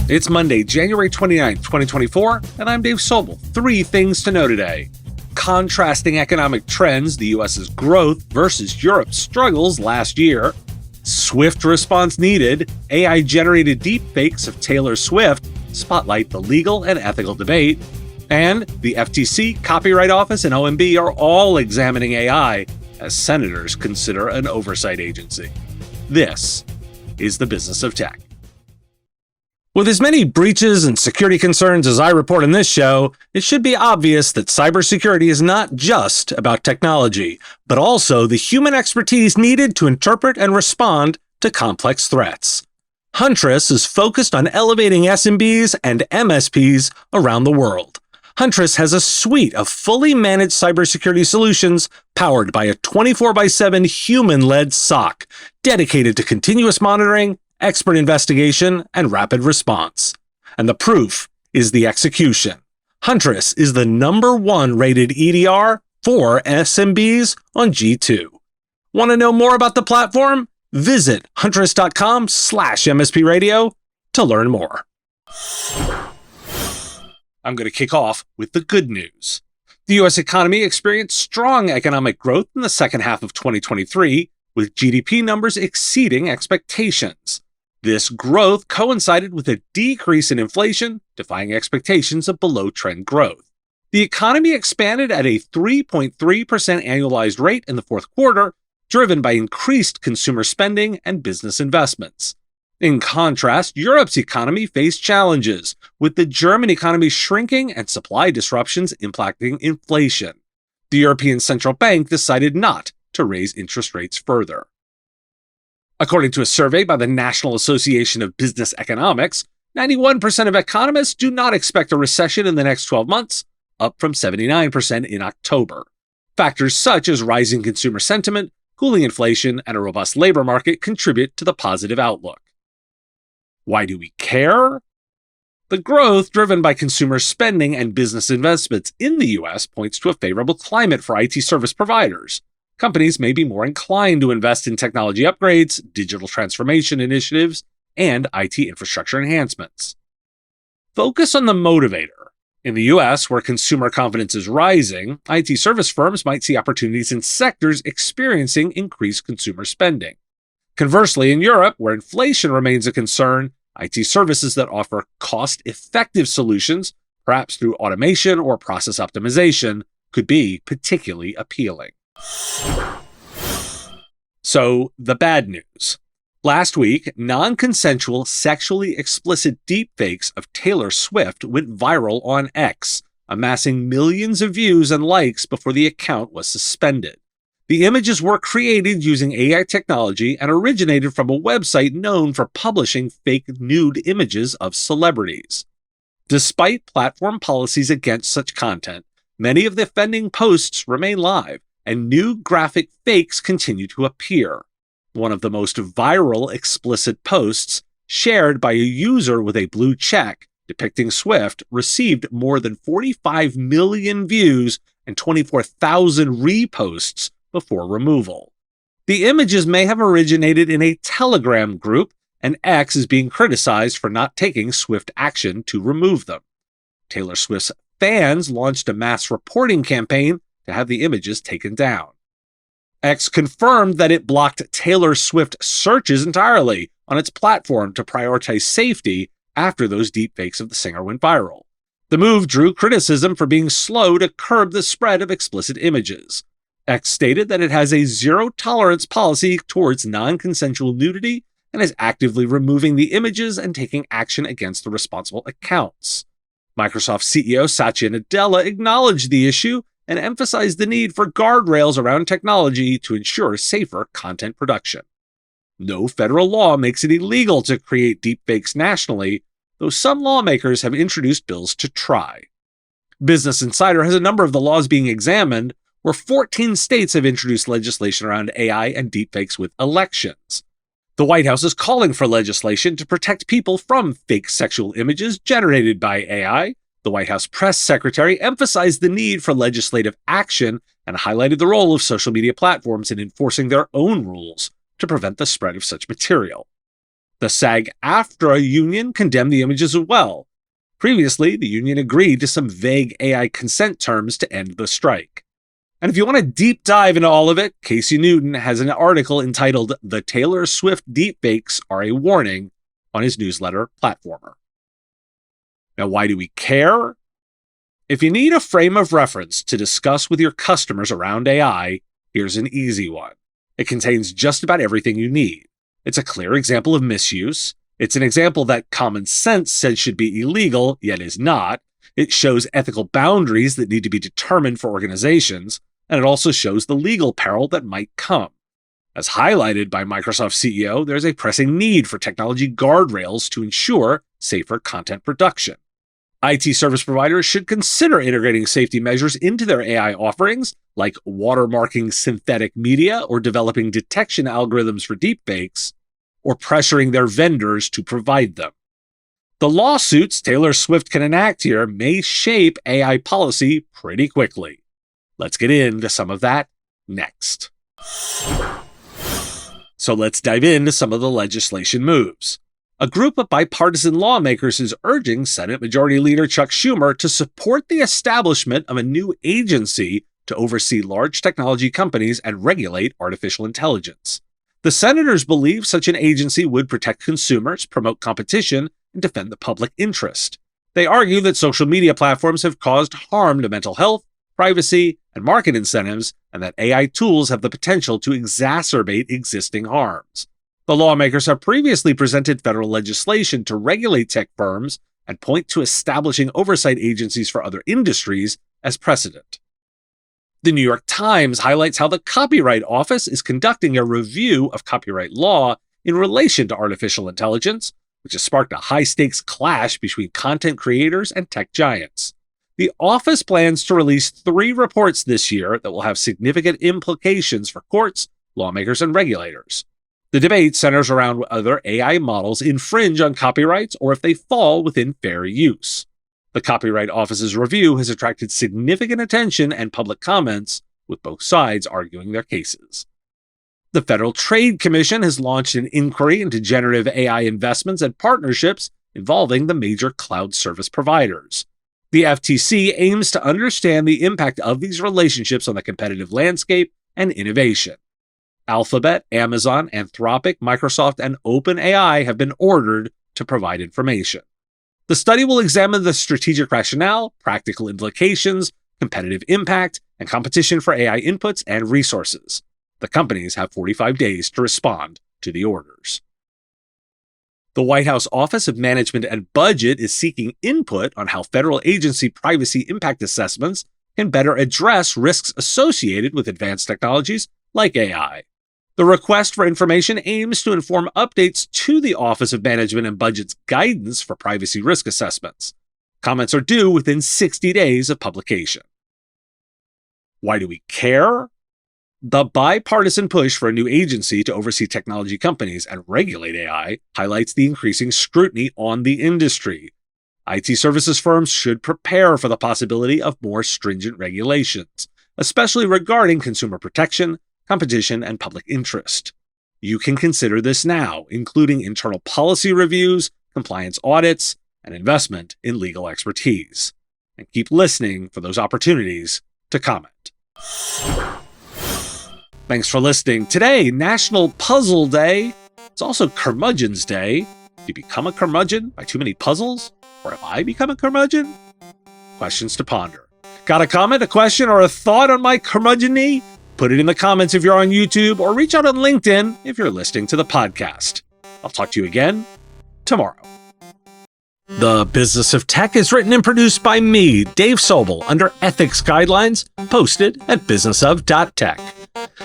It's Monday, January 29th, 2024, and I'm Dave Sobel. 3 things to know today. Contrasting economic trends, the U.S.'s growth versus Europe's struggles last year. Swift response needed. AI-generated deepfakes of Taylor Swift spotlight the legal and ethical debate. And the FTC, Copyright Office, and OMB are all examining AI as senators consider an oversight agency. This is the business of tech. With as many breaches and security concerns as I report in this show, it should be obvious that cybersecurity is not just about technology, but also the human expertise needed to interpret and respond to complex threats. Huntress is focused on elevating SMBs and MSPs around the world. Huntress has a suite of fully managed cybersecurity solutions powered by a 24/7 human-led SOC, dedicated to continuous monitoring, expert investigation, and rapid response. And the proof is the execution. Huntress is the #1 rated EDR for SMBs on G2. Want to know more about the platform? Visit huntress.com/MSP radio to learn more. I'm going to kick off with the good news. The U.S. economy experienced strong economic growth in the second half of 2023, with GDP numbers exceeding expectations. This growth coincided with a decrease in inflation, defying expectations of below-trend growth. The economy expanded at a 3.3% annualized rate in the fourth quarter, driven by increased consumer spending and business investments. In contrast, Europe's economy faced challenges, with the German economy shrinking and supply disruptions impacting inflation. The European Central Bank decided not to raise interest rates further. According to a survey by the National Association of Business Economics, 91% of economists do not expect a recession in the next 12 months, up from 79% in October. Factors such as rising consumer sentiment, cooling inflation, and a robust labor market contribute to the positive outlook. Why do we care? The growth driven by consumer spending and business investments in the U.S. points to a favorable climate for IT service providers. Companies may be more inclined to invest in technology upgrades, digital transformation initiatives, and IT infrastructure enhancements. Focus on the motivator. In the U.S., where consumer confidence is rising, IT service firms might see opportunities in sectors experiencing increased consumer spending. Conversely, in Europe, where inflation remains a concern, IT services that offer cost-effective solutions, perhaps through automation or process optimization, could be particularly appealing. So, the bad news. Last week, non-consensual, sexually explicit deepfakes of Taylor Swift went viral on X, amassing millions of views and likes before the account was suspended. The images were created using AI technology and originated from a website known for publishing fake nude images of celebrities. Despite platform policies against such content, many of the offending posts remain live, and new graphic fakes continue to appear. One of the most viral explicit posts, shared by a user with a blue check depicting Swift, received more than 45 million views and 24,000 reposts before removal. The images may have originated in a Telegram group, and X is being criticized for not taking swift action to remove them. Taylor Swift's fans launched a mass reporting campaign to have the images taken down. X confirmed that it blocked Taylor Swift searches entirely on its platform to prioritize safety after those deepfakes of the singer went viral. The move drew criticism for being slow to curb the spread of explicit images. X stated that it has a zero-tolerance policy towards non-consensual nudity and is actively removing the images and taking action against the responsible accounts. Microsoft CEO Satya Nadella acknowledged the issue and emphasized the need for guardrails around technology to ensure safer content production. No federal law makes it illegal to create deepfakes nationally, though some lawmakers have introduced bills to try. Business Insider has a number of the laws being examined, where 14 states have introduced legislation around AI and deepfakes with elections. The White House is calling for legislation to protect people from fake sexual images generated by AI. The White House press secretary emphasized the need for legislative action and highlighted the role of social media platforms in enforcing their own rules to prevent the spread of such material. The SAG-AFTRA union condemned the images as well. Previously, the union agreed to some vague AI consent terms to end the strike. And if you want a deep dive into all of it, Casey Newton has an article entitled "The Taylor Swift Deepfakes Are a Warning" on his newsletter, Platformer. Now, why do we care? If you need a frame of reference to discuss with your customers around AI, here's an easy one. It contains just about everything you need. It's a clear example of misuse. It's an example that common sense says should be illegal, yet is not. It shows ethical boundaries that need to be determined for organizations, and it also shows the legal peril that might come. As highlighted by Microsoft CEO, there's a pressing need for technology guardrails to ensure safer content production. IT service providers should consider integrating safety measures into their AI offerings, like watermarking synthetic media or developing detection algorithms for deepfakes, or pressuring their vendors to provide them. The lawsuits Taylor Swift can enact here may shape AI policy pretty quickly. Let's get into some of that next. So let's dive into some of the legislation moves. A group of bipartisan lawmakers is urging Senate Majority Leader Chuck Schumer to support the establishment of a new agency to oversee large technology companies and regulate artificial intelligence. The senators believe such an agency would protect consumers, promote competition, and defend the public interest. They argue that social media platforms have caused harm to mental health, privacy, and market incentives, and that AI tools have the potential to exacerbate existing harms. The lawmakers have previously presented federal legislation to regulate tech firms and point to establishing oversight agencies for other industries as precedent. The New York Times highlights how the Copyright Office is conducting a review of copyright law in relation to artificial intelligence, which has sparked a high-stakes clash between content creators and tech giants. The office plans to release 3 reports this year that will have significant implications for courts, lawmakers, and regulators. The debate centers around whether AI models infringe on copyrights or if they fall within fair use. The Copyright Office's review has attracted significant attention and public comments, with both sides arguing their cases. The Federal Trade Commission has launched an inquiry into generative AI investments and partnerships involving the major cloud service providers. The FTC aims to understand the impact of these relationships on the competitive landscape and innovation. Alphabet, Amazon, Anthropic, Microsoft, and OpenAI have been ordered to provide information. The study will examine the strategic rationale, practical implications, competitive impact, and competition for AI inputs and resources. The companies have 45 days to respond to the orders. The White House Office of Management and Budget is seeking input on how federal agency privacy impact assessments can better address risks associated with advanced technologies like AI. The request for information aims to inform updates to the Office of Management and Budget's guidance for privacy risk assessments. Comments are due within 60 days of publication. Why do we care? The bipartisan push for a new agency to oversee technology companies and regulate AI highlights the increasing scrutiny on the industry. IT services firms should prepare for the possibility of more stringent regulations, especially regarding consumer protection, competition, and public interest. You can consider this now, including internal policy reviews, compliance audits, and investment in legal expertise. And keep listening for those opportunities to comment. Thanks for listening. Today, National Puzzle Day. It's also Curmudgeon's Day. Do you become a curmudgeon by too many puzzles? Or have I become a curmudgeon? Questions to ponder. Got a comment, a question, or a thought on my curmudgeon-y? Put it in the comments if you're on YouTube, or reach out on LinkedIn if you're listening to the podcast. I'll talk to you again tomorrow. The Business of Tech is written and produced by me, Dave Sobel, under ethics guidelines posted at businessof.tech.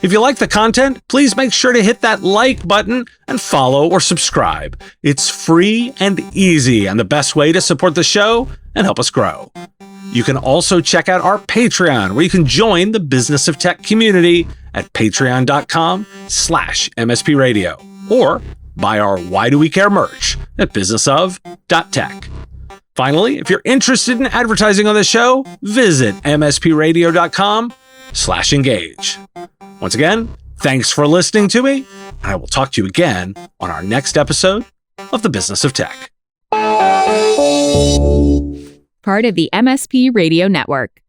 If you like the content, please make sure to hit that like button and follow or subscribe. It's free and easy and the best way to support the show and help us grow. You can also check out our Patreon, where you can join the Business of Tech community at patreon.com/MSP Radio, or buy our Why Do We Care merch at businessof.tech. Finally, if you're interested in advertising on the show, visit mspradio.com/engage. Once again, thanks for listening to me, and I will talk to you again on our next episode of the business of tech. Part of the MSP Radio Network.